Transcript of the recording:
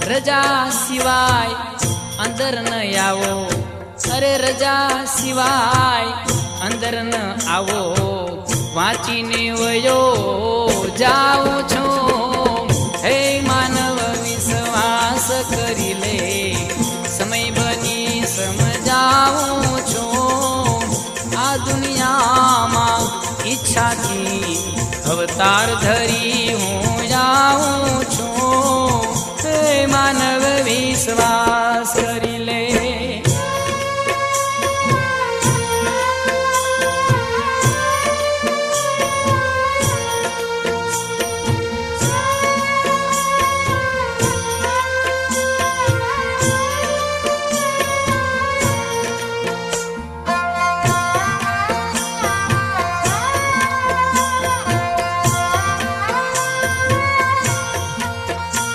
રજા સિવાય અંદર ન આવો, અરે રજા સિવાય અંદર ન આવો, વાંચીને વયો જાઉં છું. હે માનવ વિશ્વાસ કરી લે, સમય બની સમજાવું છું. આ દુનિયામાં ઈચ્છાથી અવતાર ધરી હું જાઉં છું. હે માનવ વિશ્વાસ